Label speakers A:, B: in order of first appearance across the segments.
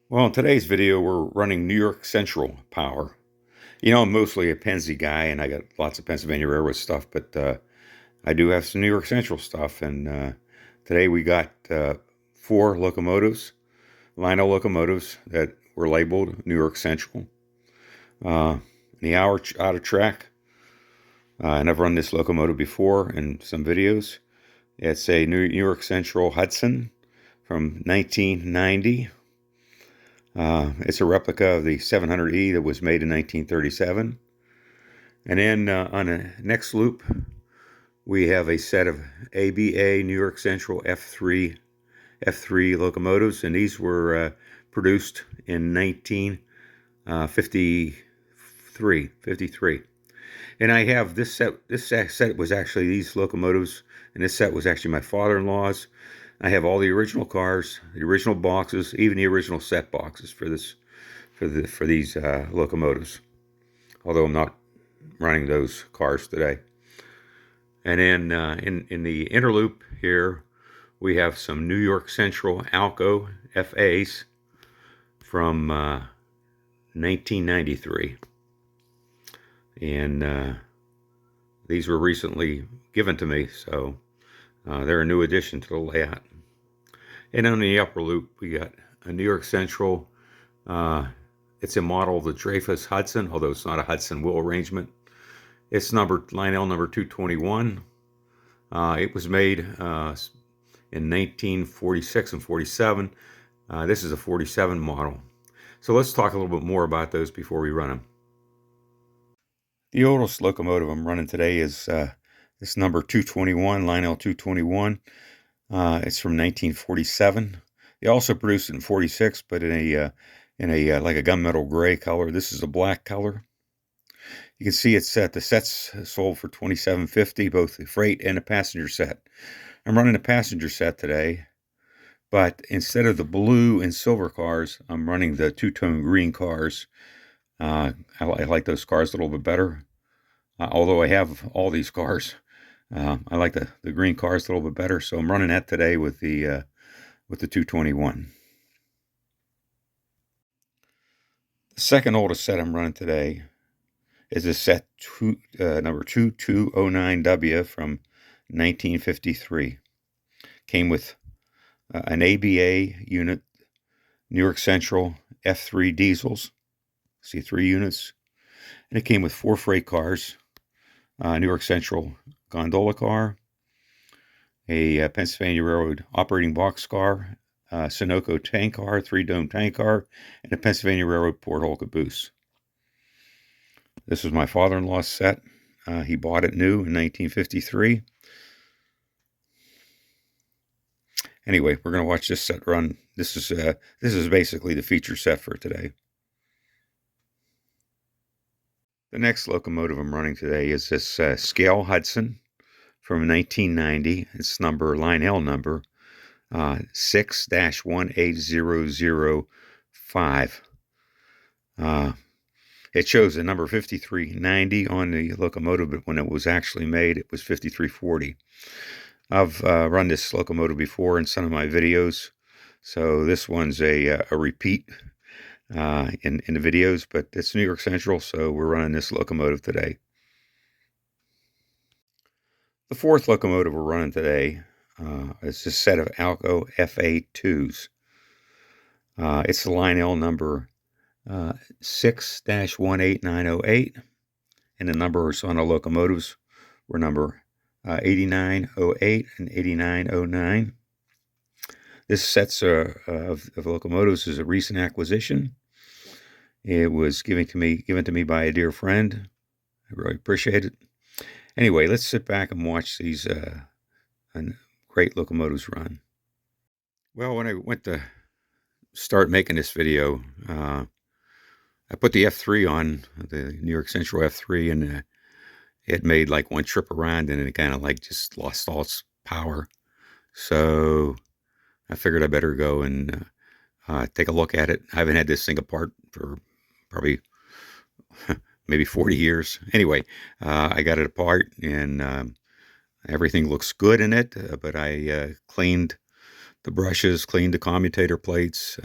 A: Well, in today's video, we're running New York Central power. I'm mostly a Pennsy guy, and I got lots of Pennsylvania Railroad stuff, but I do have some New York Central stuff. And today we got four locomotives, Lionel locomotives that were labeled New York Central. The hour out of track, and I've run this locomotive before in some videos. It's a New York Central Hudson from 1990. It's a replica of the 700E that was made in 1937. And then on the next loop, we have a set of ABA New York Central F3 locomotives, and these were produced in 1953. And I have this set. This set was actually these locomotives, and this set was actually my father-in-law's. I have all the original cars, the original boxes, even the original set boxes for these locomotives. Although I'm not running those cars today. And then in the interloop here, we have some New York Central Alco FAs from 1993, and these were recently given to me, so they're a new addition to the layout. And on the upper loop, we got a New York Central. It's a model of the Dreyfus Hudson, although it's not a Hudson wheel arrangement. It's Lionel number 221. It was made in 1946 and 47. This is a 47 model. So let's talk a little bit more about those before we run them. The oldest locomotive I'm running today is this number 221, Lionel 221. It's from 1947. They also produced it in 46, but in a like a gunmetal gray color. This is a black color. You can see it's the sets sold for $27.50, both the freight and the passenger set. I'm running a passenger set today, but instead of the blue and silver cars, I'm running the two-tone green cars. I like those cars a little bit better, although I have all these cars. I like the green cars a little bit better, so I'm running that today with the 221. The second oldest set I'm running today is a set number 2209W from 1953. Came with an ABA unit, New York Central F3 diesels. See, 3 units. And it came with 4 freight cars, New York Central gondola car, a Pennsylvania Railroad operating box car, Sunoco tank car, 3-dome tank car, and a Pennsylvania Railroad porthole caboose. This was my father-in-law's set. He bought it new in 1953. Anyway, we're going to watch this set run. This is basically the feature set for today. The next locomotive I'm running today is this Scale Hudson from 1990. It's Lionel number 6-18005. It shows the number 5390 on the locomotive, but when it was actually made, it was 5340. I've run this locomotive before in some of my videos, so this one's a repeat in the videos, but it's New York Central, so we're running this locomotive today. The fourth locomotive we're running today is a set of Alco FA2s. It's the Lionel number 6-18908, and the numbers on the locomotives were number 8908 and 8909. This set of locomotives is a recent acquisition. It was given to me by a dear friend. I really appreciate it. Anyway, let's sit back and watch these great locomotives run. Well, when I went to start making this video, I put the F3 on, the New York Central F3, and it made like one trip around, and it kind of like just lost all its power. So I figured I better go and take a look at it. I haven't had this thing apart for probably maybe 40 years. Anyway, I got it apart, and everything looks good in it, but I cleaned the brushes, cleaned the commutator plates,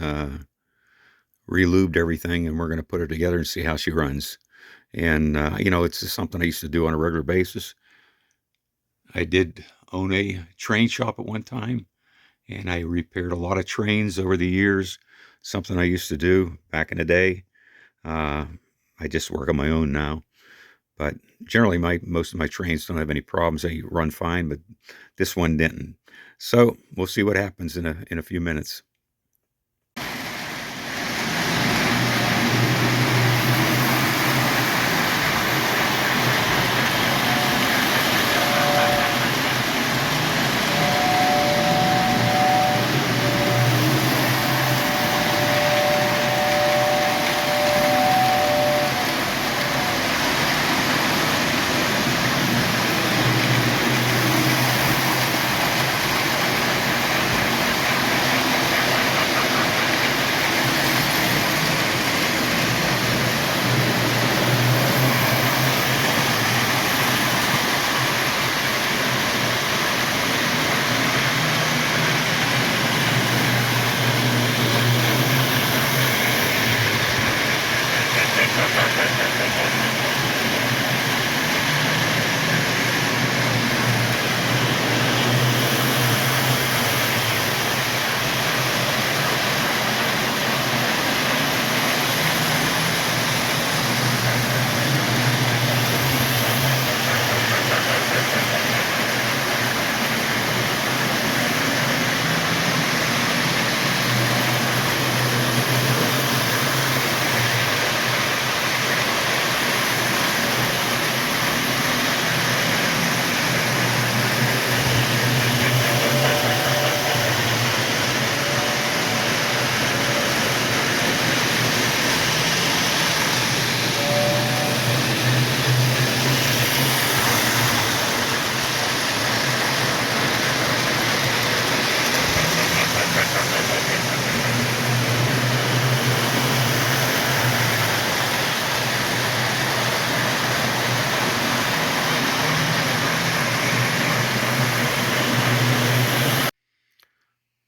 A: re-lubed everything, and we're going to put her together and see how she runs. And, it's just something I used to do on a regular basis. I did own a train shop at one time, and I repaired a lot of trains over the years, something I used to do back in the day. Uh, I just work on my own now. But generally, most of my trains don't have any problems. They run fine, but this one didn't. So we'll see what happens in a few minutes.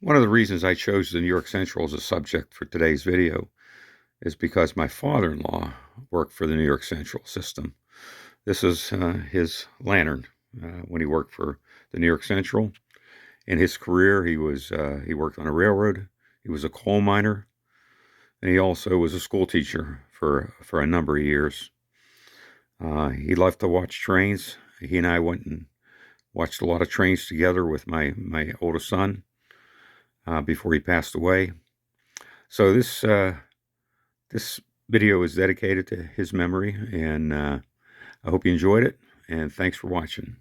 A: One of the reasons I chose the New York Central as a subject for today's video is because my father-in-law worked for the New York Central system. This is his lantern when he worked for the New York Central. In his career, he worked on a railroad. He was a coal miner, and he also was a school teacher for a number of years. He loved to watch trains. He and I went and watched a lot of trains together with my oldest son before he passed away. So this video is dedicated to his memory, and I hope you enjoyed it, and thanks for watching.